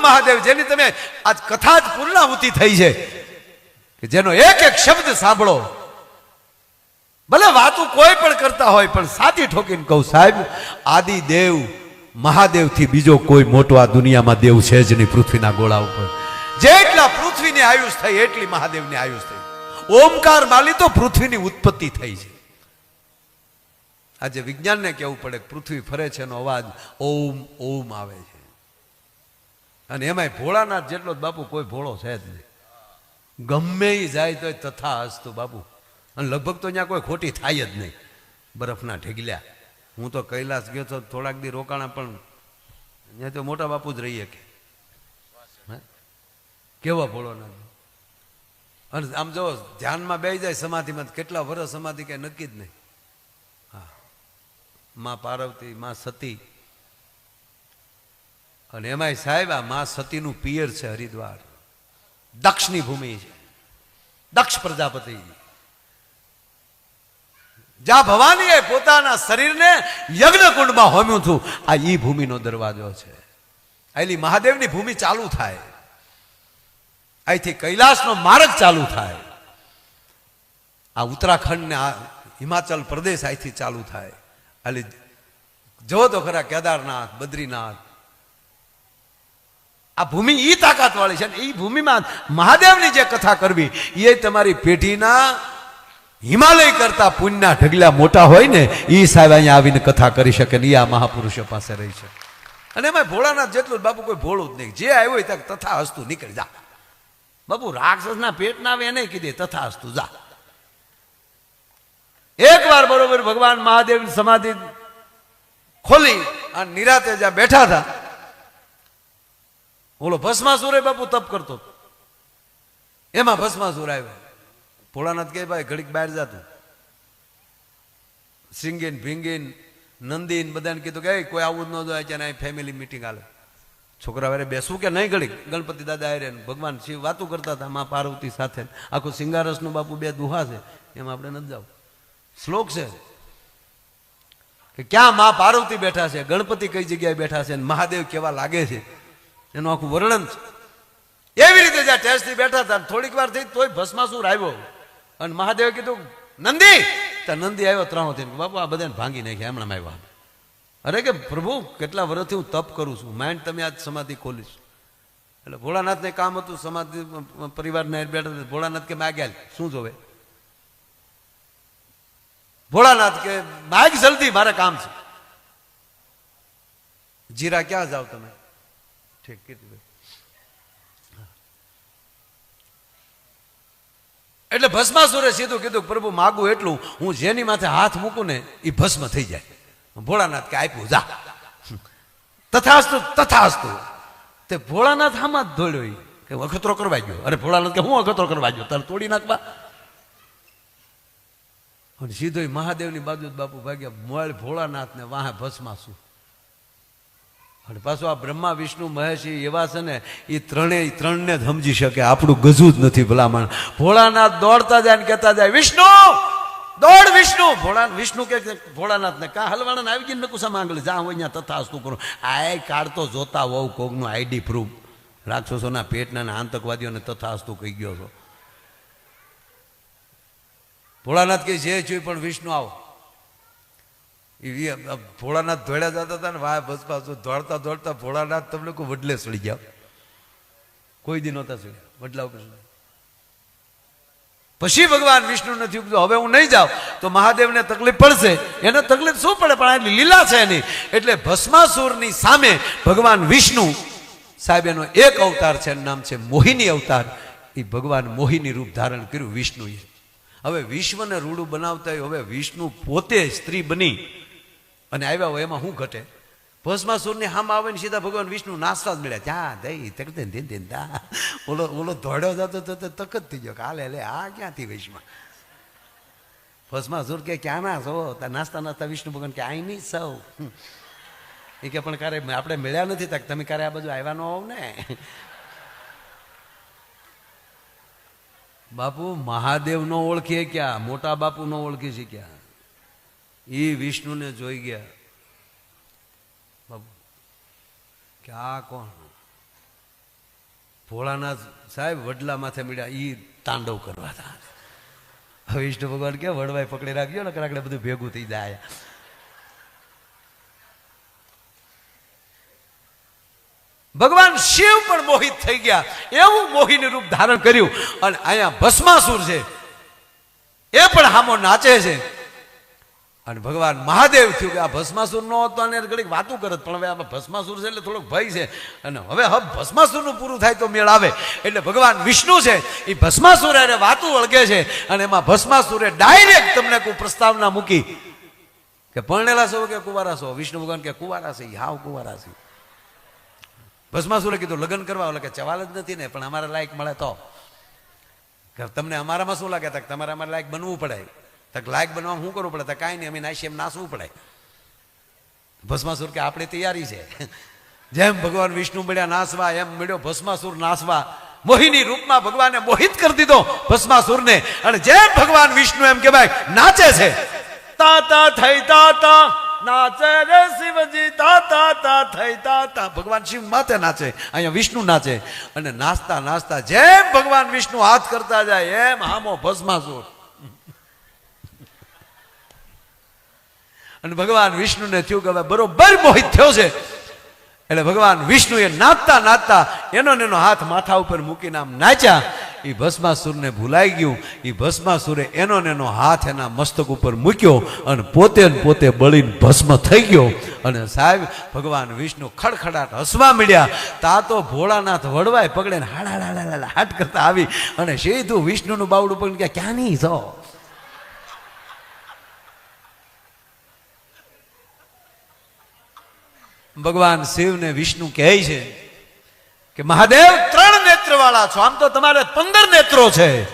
મહાદેવ જેની તમે આજ કથા જ પૂર્ણાહુતિ થઈ છે કે જેનો એક એક શબ્દ સાંભળો, ભલે વાતું કોઈ પણ કરતા હોય પણ સાચી ઠોકીને કહું સાહેબ, આદિ દેવ મહાદેવ થી બીજો કોઈ મોટો આ દુનિયામાં દેવ છે જ નહીં પૃથ્વીના ગોળા ઉપર. જેટલા પૃથ્વીની આયુષ થઈ એટલી મહાદેવની આયુષ થઈ. ઓમકાર માલી તો પૃથ્વીની ઉત્પત્તિ થઈ છે. આજે વિજ્ઞાનને કહેવું પડે પૃથ્વી ફરે છે એનો અવાજ ઓમ ઓમ આવે છે. અને એમાંય ભોળાનાથ જેટલો જ બાપુ કોઈ ભોળો છે જ નહીં. ગમે એ જાય તો તથા હસતું બાપુ. અને લગભગ તો ત્યાં કોઈ ખોટી થાય જ નહીં. બરફના ઢેગલ્યા. હું તો કૈલાસ ગયો તો થોડાક દી રોકાણા પણ ત્યાં તો મોટા બાપુ જ રહીએ કે કેવા ભોળોનાથ. અને આમ જો ધ્યાનમાં બેસી જાય સમાધિમાં કેટલા વર્ષ સમાધિ કઈ નક્કી જ નહીં. હા, માં પાર્વતી, માં સતી. અને એમાંય સાહેબ આ માં સતીનું પિયર છે હરિદ્વાર, દક્ષની ભૂમિ છે. દક્ષ પ્રજાપતિ જ્યાં ભવાનીએ પોતાના શરીરને યજ્ઞકુંડમાં હોમ્યું હતું, આ ઈ ભૂમિનો દરવાજો છે. અહીંથી મહાદેવની ભૂમિ ચાલુ થાય, અહીંથી કૈલાસનો માર્ગ ચાલુ થાય. આ ઉત્તરાખંડ ને આ હિમાચલ પ્રદેશ અહીંથી ચાલુ થાય. એટલે જો તો ખરા કેદારનાથ, બદ્રીનાથ, આ ભૂમિ ઈ તાકાત વાળી છે. એ ભૂમિમાં મહાદેવની જે કથા કરવી એ તમારી પેઢીના હિમાલય કરતા પુણ્યના ઢગલા મોટા હોય ને એ સાહેબ અહીંયા આવીને કથા કરી શકે ને એ આ મહાપુરુષો પાસે રહી છે. અને એમાં ભોળાનાથ જેટલું બાપુ કોઈ ભોળું જ નહીં. જે આવ્યું હોય ત્યાં તથા હસતું નીકળી જા બાપુ. રાક્ષસના પેટ ના આવે એને કીધે તથા હસતું જા. એક વાર બરોબર ભગવાન મહાદેવ સમાધિ ખોલી અને નિરાતે જ્યાં બેઠા હતા, ઓલો ભસ્માસુર બાપુ તપ કરતો, એમાં ભસ્માસુર આવ્યો. ભોળાનાથ કે ભાઈ ઘડીક બહાર જાતું. સિંગીન ભીંગીન નંદીન બધાને કીધું કે કોઈ આવું જ ન જોઈએ, ત્યાં ફેમિલી મિટિંગ હાલે. છોકરા વારે બેસવું કે નહીં ઘડીક. ગણપતિ દાદા આરે ભગવાન શિવ વાતું કરતા હતા માં પાર્વતી સાથે. આખું સિંગારસનું બાપુ બે દુહા છે, એમાં આપણે નથી જાવ. શ્લોક છે કે ક્યાં માં પાર્વતી બેઠા છે, ગણપતિ કઈ જગ્યાએ બેઠા છે, મહાદેવ કેવા લાગે છે, એનું આખું વર્ણન છે. એવી રીતે જ્યાં ટેસ્ટથી બેઠા હતા થોડીક વાર થઈ તોય ભસ્માસુર આવ્યો. અને મહાદેવે કીધું નંદી. તો નંદી આવ્યો ત્રાણો થઈને, બાપુ આ બધાને ભાંગી નાખ્યા હમણાં આવ્યા. અરે કે પ્રભુ કેટલા વર્ષથી હું તપ કરું છું, માઇન્ડ તમે આજ સમાધિ ખોલીશ. એટલે ભોળાનાથને કામ હતું સમાધિ પરિવારને બેઠા. ભોળાનાથ કે માગ્યા શું જોવે? ભોળાનાથ કે માગ જલ્દી મારે કામ છે. જીરા ક્યાં જાઓ તમે? ઠીક કીધું. એટલે ભસ્માસુરે સીધું કીધું પ્રભુ માગું એટલું, હું જેની માથે હાથ મૂકું ને એ ભસ્મ થઈ જાય. ભોળાનાથ કે આપ્યું જા. તથાસ્તુ તથાસ્તુ. તે ભોળાનાથ આમાં જ દોડ્યો કે અખતરો કરવા ગયો. અરે ભોળાનાથ કે હું અખતરો કરવા ગયો, તારે તોડી નાખવા. અને સીધો મહાદેવની બાજુ બાપુ ભાગ્યા. મોળ ભોળાનાથ ને વાહે ભસ્માસુર. અને પાછું આ બ્રહ્મા વિષ્ણુ મહેશ એવા છે ને એ ત્રણને જ સમજી શકે, આપણું ગજું જ નથી ભલામણ. ભોળાનાથ દોડતા જાય ને કહેતા જાય વિષ્ણુ દોડ વિષ્ણુ. વિષ્ણુ કે ભોળાનાથ ને કા હલવાણા આવી ગઈ નકુસા માંગલે જા હોય ત્યાં તથાસ્તુ કરું. આ કાઢતો જોતા હોવ કોકનું આઈડી પ્રૂફ. રાક્ષસોના પેટના આતંકવાદીઓને તથાસ્તુ કહી ગયો છો. ભોળાનાથ કે જે જોઈ પણ વિષ્ણુ આવો. ભોળાનાથ દોડ્યા જતા હતા ને વાહ બસ પાછું દોડતા દોડતા ભોળાનાથ તમને કોઈ વડલે સડી ગયા. કોઈ દી નહોતા સડ્યા વડલા ઉપર. પછી ભગવાન વિષ્ણુ નથી કીધું હવે હું નહીં જાઉં તો મહાદેવને તકલીફ પડશે. એને તકલીફ શું પડે પણ એની લીલા છે એની. એટલે ભસ્માસુરની સામે ભગવાન વિષ્ણુ સાહેબ એનો એક અવતાર છે, એનું નામ છે મોહિની અવતાર. એ ભગવાન મોહિની રૂપ ધારણ કર્યું વિષ્ણુએ. હવે વિશ્વને રૂડું બનાવતા હવે વિષ્ણુ પોતે સ્ત્રી બની અને આવ્યા હોય એમાં શું ઘટે? ભસ્માસુરની હામ આવે ને સીધા ભગવાન વિષ્ણુ નાસ્તા જ મળ્યા. ત્યાં દઈ ઓલો દોડ્યો જતો તો તક જ થઈ ગયો. કાલે લે આ ક્યાંથી વિશ્વમાં? ભસ્માસુર કે ક્યાં ના છો? નાસ્તા નાસ્તા વિષ્ણુ ભગવાન કે આઈ નહીં સૌ. એ કે પણ ક્યારે આપણે મળ્યા નથી તક તમે ક્યારે આ બાજુ આવ્યા ન હોવ ને. બાપુ મહાદેવ નો ઓળખીએ ક્યાં, મોટા બાપુ નો ઓળખી છે ક્યાં? એ વિષ્ણુને જોઈ ગયા. બાપુ કે આ કોણ? ભોળાનાથ સાહેબ વડલા માથે મળ્યા, એ તાંડવ કરવા હતા. હવે વિષ્ણુ ભગવાન કે વડવાય પકડી રાખ્યો ને કરાકડે બધું ભેગું થઈ જાય. ભગવાન શિવ પણ મોહિત થઈ ગયા, એવું મોહિની રૂપ ધારણ કર્યું. અને અહીંયા ભસ્માસુર છે એ પણ હામો નાચે છે. અને ભગવાન મહાદેવ થયું કે આ ભસ્માસુર નો હતો અને ઘડીક વાતું કરત, પણ હવે આમાં ભસ્માસુર છે એટલે થોડોક ભય છે. અને હવે ભસ્માસુરનું પૂરું થાય તો મેળ આવે. એટલે ભગવાન વિષ્ણુ છે એ ભસ્માસુર અરે વાતું વળગે છે. અને એમાં ભસ્માસુરે ડાયરેક્ટ તમને કોઈ પ્રસ્તાવના મૂકી કે પરણેલા છો કે કુંવારા છો? વિષ્ણુ ભગવાન કે કુંવારા છે. હાવ કુંવારા છે. ભસ્માસુરે કીધું લગ્ન કરવા, એટલે કે ચવાલ જ નથી ને, પણ અમારા લાયક મળે તો. તમને અમારામાં શું લાગે? તમારે અમારે લાયક બનવું પડે. લાયક બનવા શું કરવું પડે? કાંઈ નહીં, અમે નાશી એમ નાસવું પડે. ભસ્માસુર કે આપણે તૈયારી છે. જેમ ભગવાન વિષ્ણુ મળ્યા નાસવા, એમ મળ્યો ભસ્માસુર નાસવા. મોહિની રૂપમાં ભગવાને મોહિત કરી દીધો ભસ્માસુરને. અને જેમ ભગવાન વિષ્ણુ એમ કે ભાઈ નાચે છે, તાતા થઈ તાતા નાચે રે શિવજી, તાતા તા થઈ તાતા. ભગવાન શિવ માથે નાચે, અહીંયા વિષ્ણુ નાચે. અને નાચતા નાચતા જેમ ભગવાન વિષ્ણુ હાથ કરતા જાય એમ હામો ભસ્માસુર. અને ભગવાન વિષ્ણુને થયું કે બરોબર મોહિત થયો છે. એટલે ભગવાન વિષ્ણુએ નાચતા નાચતા એનો હાથ માથા ઉપર મૂકીને આમ નાચ્યા. એ ભસ્માસુરને ભૂલાઈ ગયું. એ ભસ્માસુરે એનો હાથ એના મસ્તક ઉપર મૂક્યો અને પોતે બળીને ભસ્મ થઈ ગયો. અને સાહેબ ભગવાન વિષ્ણુ ખડખડાટ હસવા મળ્યા. તા તો ભોળાનાથ વડવાય પકડે ને હાડા હાટ કરતા આવી અને સીધું વિષ્ણુનું બાવડું પકડીને કે ક્યાં નહીં છો? ભગવાન શિવ ને વિષ્ણુ કહે છે કે મહાદેવ 3 નેત્ર વાળા છો, આમ તો તમારે 15 નેત્રો છે,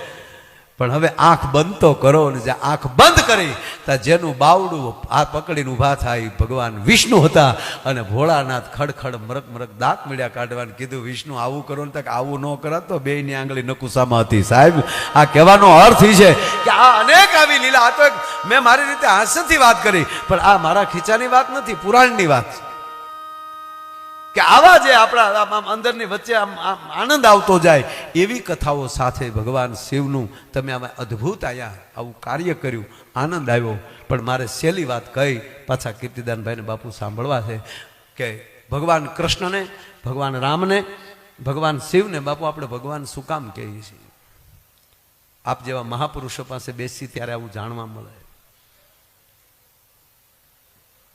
પણ હવે આંખ બંધ તો કરો. ને જે આંખ બંધ કરી તો જેનું બાવડું આ પકડીને ઊભા થાય ભગવાન વિષ્ણુ હતા. અને ભોળાનાથ ખડખડ મરક દાંત મળ્યા કાઢવાનું કીધું વિષ્ણુ આવું કરો ને? આવું ન કરાત તો બેયની આંગળી નકુસામાં હતી. સાહેબ આ કહેવાનો અર્થ એ છે કે આ અનેક આવી લીલા. આ તો મેં મારી રીતે હાસ્યથી વાત કરી, પણ આ મારા ખીચાની વાત નથી, પુરાણની વાત છે. કે આવા જે આપણા અંદરની વચ્ચે આનંદ આવતો જાય એવી કથાઓ સાથે ભગવાન શિવનું તમે આમાં અદ્ભુત અહીંયા આવું કાર્ય કર્યું, આનંદ આવ્યો. પણ મારે સહેલી વાત કહી પાછા કીર્તિદાનભાઈને બાપુ સાંભળવા છે કે ભગવાન કૃષ્ણને, ભગવાન રામને, ભગવાન શિવને બાપુ આપણે ભગવાન શું કામ કહીએ છીએ? આપ જેવા મહાપુરુષો પાસે બેસી ત્યારે આવું જાણવા મળે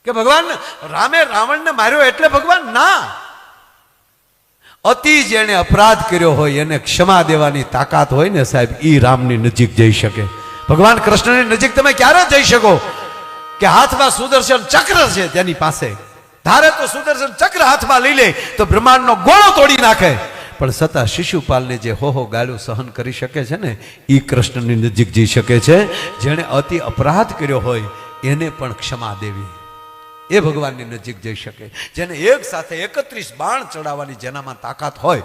કે ભગવાન રામે રાવણને માર્યો એટલે ભગવાન ના. અતિ જેને અપરાધ કર્યો હોય એને ક્ષમા દેવાની તાકાત હોય ને સાહેબ, ઈ રામની નજીક જઈ શકે. ભગવાન કૃષ્ણની નજીક તમે ક્યારે જઈ શકો કે હાથમાં સુદર્શન ચક્ર છે તેની પાસે, ધારે તો સુદર્શન ચક્ર હાથમાં લઈ લે તો બ્રહ્માંડનો ગોળો તોડી નાખે. પણ છતાં શિશુપાલને જે હો ગાળું સહન કરી શકે છે ને, ઈ કૃષ્ણની નજીક જઈ શકે છે. જેણે અતિ અપરાધ કર્યો હોય એને પણ ક્ષમા દેવી, એ ભગવાનની નજીક જઈ શકે. જેને એક સાથે 31 બાણ ચડાવવાની જેનામાં તાકાત હોય,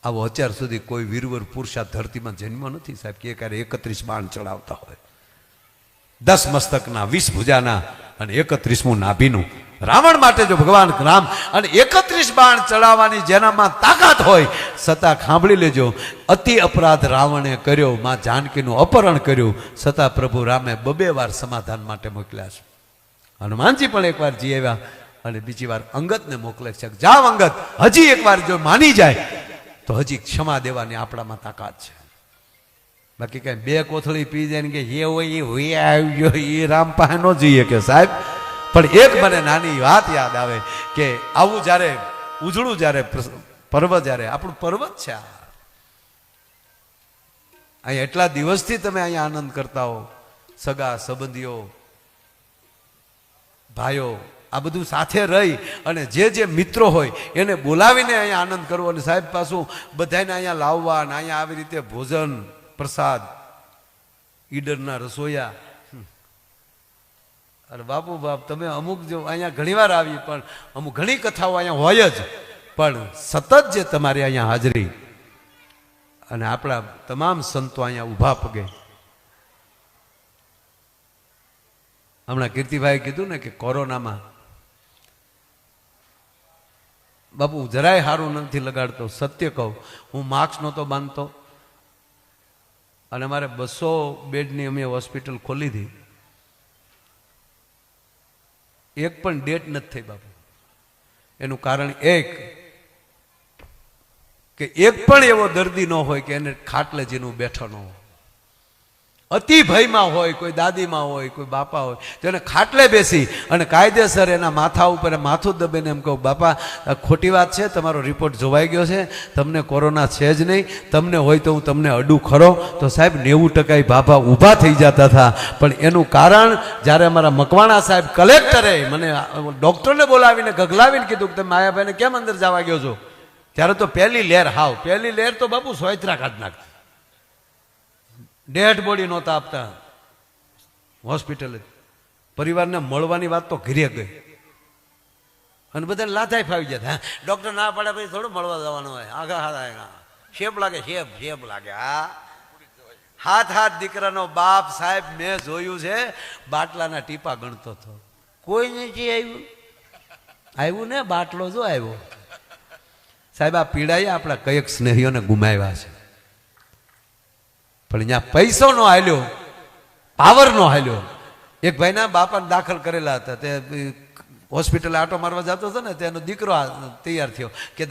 આવો અત્યાર સુધી કોઈ વીરવર પુરુષ આ ધરતીમાં જન્મ નથી સાહેબ કે ક્યારે 31 બાણ ચડાવતા હોય. 10 મસ્તકના, 20 ભુજાના અને 31મું નાભીનું. રાવણ માટે જો ભગવાન રામ અને 31 બાણ ચડાવવાની જેનામાં તાકાત હોય, છતાં સાંભળી લેજો, અતિ અપરાધ રાવણે કર્યો, માં જાનકીનું અપહરણ કર્યું, છતાં પ્રભુ રામે 2 વાર સમાધાન માટે મોકલ્યા છે. હનુમાનજી પણ એકવાર જી આવ્યા અને બીજી વાર અંગદને મોકલે છે, જાવ અંગદ, હજી એકવાર જો માની જાય તો હજી ક્ષમા દેવાની આપણામાં તાકાત છે. બાકી કઈ 2 કોથળી પી જાય ને કે એ હોય આવજો, એ રામ પાસે ન જઈએ કે સાહેબ. પણ એક મને નાની વાત યાદ આવે કે આવું જ્યારે ઉજળું જ્યારે પર્વ, જ્યારે આપણું પર્વત છે અહીંયા, એટલા દિવસથી તમે અહીંયા આનંદ કરતા હો, સગા સંબંધીઓ, ભાઈઓ, આ બધું સાથે રહી અને જે મિત્રો હોય એને બોલાવીને અહીંયા આનંદ કરવો. અને સાહેબ પાછું બધાને અહીંયા લાવવા અને અહીંયા આવી રીતે ભોજન પ્રસાદ, ઈડરના રસોયા. અરે બાપુ બાપ, તમે અમુક જો અહીંયા ઘણી વાર આવી, પણ અમુક ઘણી કથાઓ અહીંયા હોય જ, પણ સતત જે તમારી અહીંયા હાજરી અને આપણા તમામ સંતો અહીંયા ઊભા પગે. હમણાં કીર્તિભાઈ કીધું ને કે કોરોનામાં બાપુ જરાય સારું નથી લગાડતો, સત્ય કહું. હું માર્ક્સ નહોતો બાંધતો અને મારે 200 બેડની અમે હોસ્પિટલ ખોલી હતી, એક પણ ડેટ નથી થઈ બાપુ. એનું કારણ એક કે એક પણ એવો દર્દી ન હોય કે એને ખાટલે જેનું બેઠો ન હોય. અતિ ભયમાં હોય, કોઈ દાદીમાં હોય, કોઈ બાપા હોય, તો એને ખાટલે બેસી અને કાયદેસર એના માથા ઉપર માથું દબીને એમ કહું, બાપા આ ખોટી વાત છે, તમારો રિપોર્ટ જોવાઈ ગયો છે, તમને કોરોના છે જ નહીં, તમને હોય તો હું તમને અડું ખરો. તો સાહેબ 90% બાપા ઊભા થઈ જતા હતા. પણ એનું કારણ જ્યારે અમારા મકવાણા સાહેબ કલેક્ટરે મને ડૉક્ટરને બોલાવીને ગગલાવીને કીધું કે તમે માયાભાઈને કેમ અંદર જવા ગયો છો, ત્યારે તો પહેલી લહેર પહેલી લહેર તો બાપુ સોયત્રા કાઢ નાખતા, ડેડ બોડી નહોતા આપતા હોસ્પિટલે. પરિવારને મળવાની વાત તો ઘરે ગઈ અને બધાને લાથાઈ ફાવી જતા. ડૉક્ટર ના પાડે પછી થોડું મળવા જવાનું હોય, આગા હાથ શેપ લાગે, શેપ લાગે. હાથ દીકરાનો બાપ સાહેબ મેં જોયું છે, બાટલાના ટીપા ગણતો હતો. કોઈ નથી આવ્યું ને, બાટલો જો આવ્યો. સાહેબ આ પીડાએ આપણા કયેક સ્નેહીઓને ગુમાવ્યા છે. પણ અહીંયા પૈસો નો હાલ્યો, પાવર નો હાલ્યો. એક ભાઈના બાપાને દાખલ કરેલા હતા, તે હોસ્પિટલ આટો મારવા જતો હતો ને, તેનો દીકરો તૈયાર થયો કે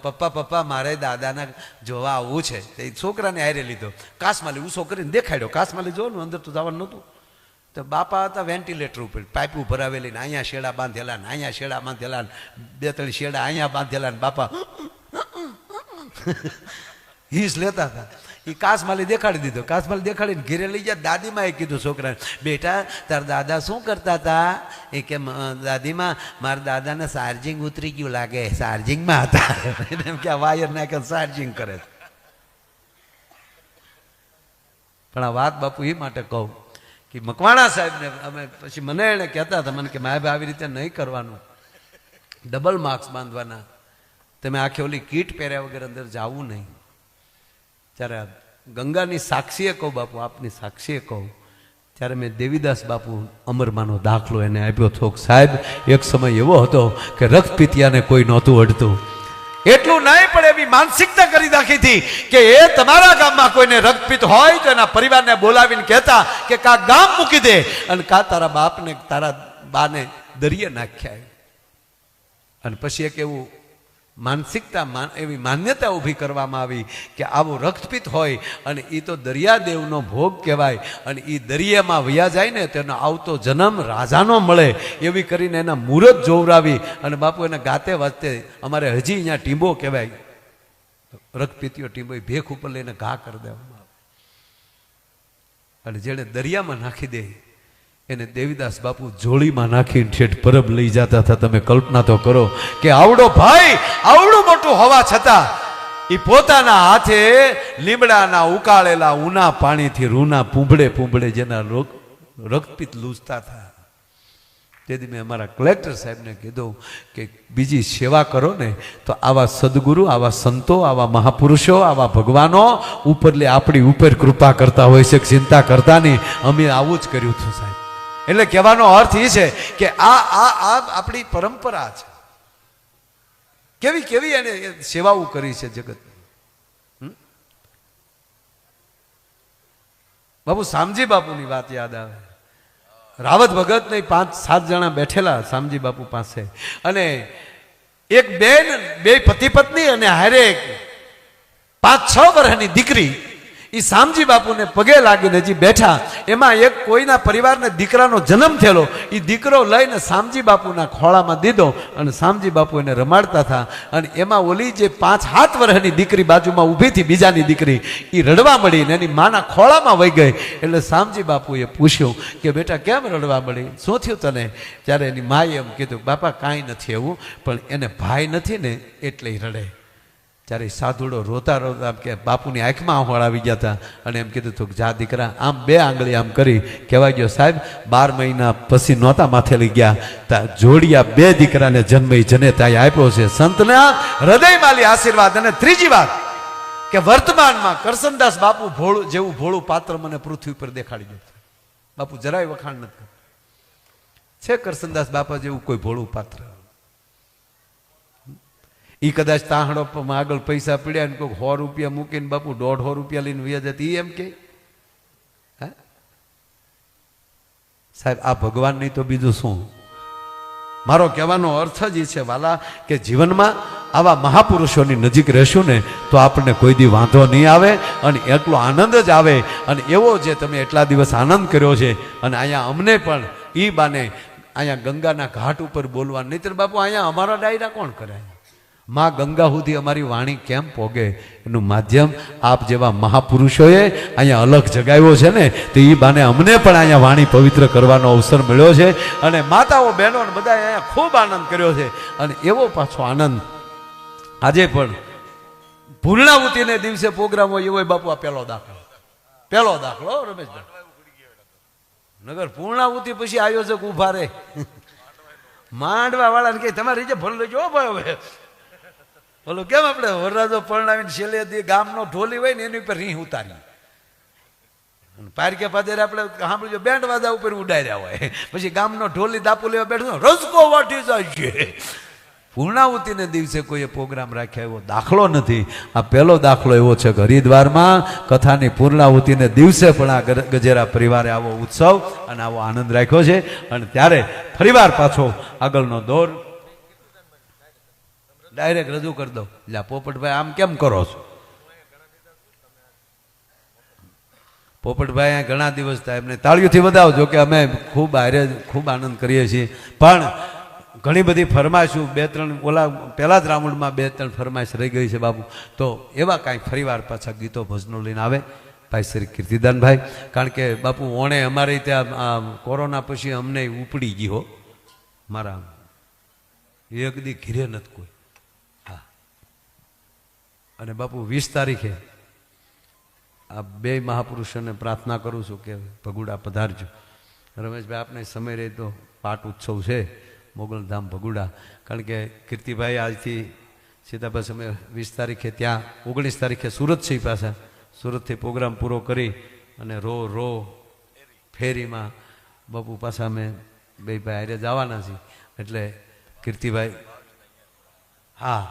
પપ્પા મારે દાદાના જોવા આવવું છે. તે છોકરાને હારે લીધો, કાસમાલી ઊંચો કરીને દેખાડ્યો. કાસમાલી જોવાનું, અંદર તો જવાનું નહોતું. તો બાપા હતા વેન્ટિલેટર ઉપર, પાઇપું ભરાવેલી ને અહીંયા શેડા બાંધેલા ને અહીંયા શેડા બાંધેલા ને 2-3 શેડા અહીંયા બાંધેલા ને બાપા હીસ લેતા હતા. એ કાસમાલી દેખાડી દીધો. કાસમાલી દેખાડીને ઘેરે લઈ ગયા. દાદીમાં એ કીધું છોકરાને, બેટા તારા દાદા શું કરતા હતા? એ કે દાદીમાં મારા દાદાને ચાર્જિંગ ઉતરી ગયું લાગે, ચાર્જિંગમાં હતા. એમ કે વાયર નાખે ચાર્જિંગ કરે. પણ આ વાત બાપુ એ માટે કહું કે મકવાણા સાહેબને અમે પછી મને એને કહેતા હતા, મને કે મારે આવી રીતે નહીં કરવાનું, ડબલ માર્ક્સ બાંધવાના, તમે આખી ઓલી કીટ પહેર્યા વગર અંદર જવું નહીં. ત્યારે ગંગાની સાક્ષીએ કહું બાપુ, આપની સાક્ષીએ કહું, ત્યારે મેં દેવીદાસ બાપુ અમરમાનો દાખલો એને આપ્યો હતો. સાહેબ એક સમય એવો હતો કે રક્તપિતિયાને કોઈ નહોતું અડતું. એટલું નહીં પણ એવી માનસિકતા કરી નાખી હતી કે એ તમારા ગામમાં કોઈને રક્તપિત હોય તો એના પરિવારને બોલાવીને કહેતા કે કા ગામ મૂકી દે અને કા તારા બાપને તારા બાને દરિયે નાખ્યા. અને પછી એક એવું માનસિકતા એવી માન્યતા ઊભી કરવામાં આવી કે આવું રક્તપિત હોય અને એ તો દરિયાદેવનો ભોગ કહેવાય અને એ દરિયામાં વયા જાય ને તેનો આવતો જન્મ રાજાનો મળે એવી કરીને એના મુહૂર્ત જોવરાવી અને બાપુ એને ગાતે વાજતે અમારે હજી અહીંયા ટીંબો કહેવાય, રક્તપિતિયો ટીંબો ભેખ ઉપર લઈને ઘા કરી દેવામાં આવે અને જેને દરિયામાં નાખી દે એને દેવીદાસ બાપુ જોડીમાં નાખીને ઠેઠ પરબ લઈ જતા હતા. તમે કલ્પના તો કરો કે આવડો ભાઈ આવડું મોટું હોવા છતાં એ પોતાના હાથે લીમડાના ઉકાળેલા ઉના પાણીથી રૂના પૂંભળે જેના રક્તપિત લૂછતા હતા. તેથી મેં અમારા કલેક્ટર સાહેબને કીધું કે બીજી સેવા કરો ને તો આવા સદગુરુ, આવા સંતો, આવા મહાપુરુષો, આવા ભગવાનો ઉપરલે આપણી ઉપર કૃપા કરતા હોય છે, ચિંતા કરતા નહીં. અમે આવું જ કર્યું હતું સાહેબ. એટલે કહેવાનો અર્થ એ છે કે આ આપણી પરંપરા છે. કેવી કેવી એને સેવાઓ કરી છે જગત. બાપુ શામજી બાપુની વાત યાદ આવે. રાવત ભગત ને 5-7 જણા બેઠેલા શામજી બાપુ પાસે અને એક બેન, બે પતિ પત્ની અને હારે 5-6 વર્ષની દીકરી એ શામજી બાપુને પગે લાગીને હજી બેઠા. એમાં એક કોઈના પરિવારને દીકરાનો જન્મ થયેલો, એ દીકરો લઈને શામજી બાપુના ખોળામાં દીધો અને શામજી બાપુ એને રમાડતા હતા. અને એમાં ઓલી જે 5-7 વર્ષની દીકરી બાજુમાં ઊભી હતી, બીજાની દીકરી, એ રડવા મળી ને એની માના ખોળામાં વહી ગઈ. એટલે શામજી બાપુએ પૂછ્યું કે બેટા કેમ રડવા મળી, શું થયું તને? ત્યારે એની માએ એમ કીધું, બાપા કાંઈ નથી એવું, પણ એને ભાઈ નથી ને એટલે રડે. ત્યારે સાધુડો રોતા રોતા કે બાપુની આંખમાં આંખોળ આવી ગયા હતા અને એમ કીધું હતું કે જા દીકરા, આમ 2 આંગળી આમ કરી કહેવાય ગયો સાહેબ 12 મહિના પછી નહોતા માથે લઈ ગયા તા જોડિયા 2 દીકરાને જન્મ જનેતાએ આપ્યો છે. સંતના હૃદયમાલી આશીર્વાદ. અને ત્રીજી વાત કે વર્તમાનમાં કરસનદાસ બાપુ ભોળું જેવું ભોળું પાત્ર મને પૃથ્વી ઉપર દેખાડી દે. બાપુ જરાય વખાણ નથી કરતા. છે કરસનદાસ બાપા જેવું કોઈ ભોળું પાત્ર? એ કદાચ તાહડો આગળ પૈસા પીડ્યા ને કોઈ 100 રૂપિયા મૂકીને બાપુ 150 રૂપિયા લઈને વ્યા જતી એમ કે સાહેબ આ ભગવાન નહીં તો બીજું શું? મારો કહેવાનો અર્થ જ એ છે વાલા કે જીવનમાં આવા મહાપુરુષોની નજીક રહેશું ને તો આપણને કોઈ દી વાંધો નહીં આવે અને એટલો આનંદ જ આવે. અને એવો જે તમે એટલા દિવસ આનંદ કર્યો છે અને અહીંયા અમને પણ એ બાને અહીંયા ગંગાના ઘાટ ઉપર બોલવા, નહીતર બાપુ અહીંયા અમારા ડાયરા કોણ કરે? માં ગંગા સુધી અમારી વાણી કેમ પોગે? એનું માધ્યમ આપ જેવા મહાપુરુષોએ અહીંયા અલગ જગાવ્યો છે ને, તો એ બાને અમને પણ અહીંયા વાણી પવિત્ર કરવાનો અવસર મળ્યો છે. અને માતાઓ બહેનો બધા અહીંયા ખૂબ આનંદ કર્યો છે. અને એવો પાછો આનંદ આજે પણ પૂર્ણાહુતિને દિવસે પ્રોગ્રામ હોય એવો બાપુ આ પહેલો દાખલો રમેશભાઈ. નગર પૂર્ણાહુતિ પછી આયોજક ઉભા રહે, માંડવા વાળાને કે તમારે રીતે ભલ લેજો ભાઈ. બોલો કેમ આપણે વરરાજો પરણાવીને છેલ્લે ગામનો ઢોલી હોય ને એની ઉપર રીહ ઉતારી પારકે પાદરે આપણે સાંભળજો બેન્ડ વાજા ઉપર ઉડાડ્યા હોય, પછી ગામનો ઢોલી દાપુ લેવા બેઠો રસકો વાટી જાય છે. પૂર્ણાહુતિને દિવસે કોઈએ પ્રોગ્રામ રાખ્યા એવો દાખલો નથી. આ પહેલો દાખલો એવો છે કે હરિદ્વારમાં કથાની પૂર્ણાહુતિને દિવસે પણ આ ગજેરા પરિવારે આવો ઉત્સવ અને આવો આનંદ રાખ્યો છે. અને ત્યારે ફરીવાર પાછો આગળનો દોર ડાયરેક્ટ રજૂ કરી દો. એટલે પોપટભાઈ આમ કેમ કરો છો? પોપટભાઈ અહીંયા ઘણા દિવસ થાય, એમને તાળીઓથી વધાવજો કે અમે ખૂબ આનંદ કરીએ છીએ. પણ ઘણી બધી ફરમાઈશું, 2-3 ઓલા પહેલા જ રાઉન્ડમાં 2-3 ફરમાઈશ રહી ગઈ છે બાપુ. તો એવા કાંઈક ફરીવાર પાછા ગીતો ભજનો લઈને આવે ભાઈ શ્રી કીર્તિદાનભાઈ. કારણ કે બાપુ ઓણે અમારે ત્યાં કોરોના પછી અમને ઉપડી ગયો મારા એક દી ઘીરે નથી કોઈ. હા, અને બાપુ 20 તારીખે આ 2 મહાપુરુષોને પ્રાર્થના કરું છું કે ભગુડા પધારજો. રમેશભાઈ આપને સમય રહે તો પાટ ઉત્સવ છે મોગલધામ ભગુડા. કારણ કે કીર્તિભાઈ આજથી સીતાભાઈ સમય 20 તારીખે ત્યાં 19 તારીખે સુરત છે, પાછા સુરતથી પ્રોગ્રામ પૂરો કરી અને રો ફેરીમાં બાપુ પાછા અમે 2 ભાઈ હારે જવાના છીએ. એટલે કીર્તિભાઈ હા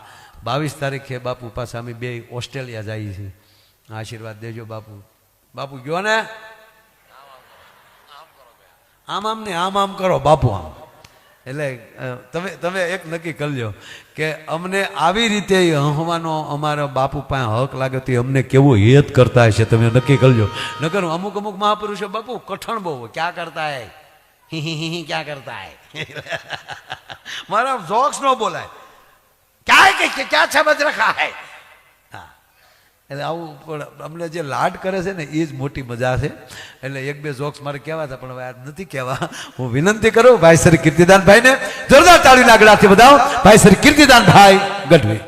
22 તારીખે બાપુ પાછા અમે 2 ઓસ્ટ્રેલિયા જઈએ છીએ. આશીર્વાદ દેજો બાપુ. બાપુ ગયો ને આમ ને આમ કરો બાપુ આમ. એટલે તમે એક નક્કી કરજો કે અમને આવી રીતે હવાનો અમારા બાપુ પાસે હક લાગે તો અમને કેવો હેત કરતા હશે, તમે નક્કી કરજો. નકર અમુક મહાપુરુષો બાપુ કઠણ બહુ ક્યાં કરતા હે હી ક્યાં કરતા હે મારા જોક્સ નો બોલાય ક્યાં સમજ રખા હે. એટલે આવું પણ અમને જે લાડ કરે છે ને એ જ મોટી મજા છે. એટલે 1-2 જોક્સ મારે કહેવા હતા પણ હવે આ નથી કહેવા. હું વિનંતી કરું ભાઈ શ્રી કીર્તિદાનભાઈને જોરદાર તાળીના ગળાથી બધાઓ. ભાઈ શ્રી કીર્તિદાનભાઈ ગઢવી.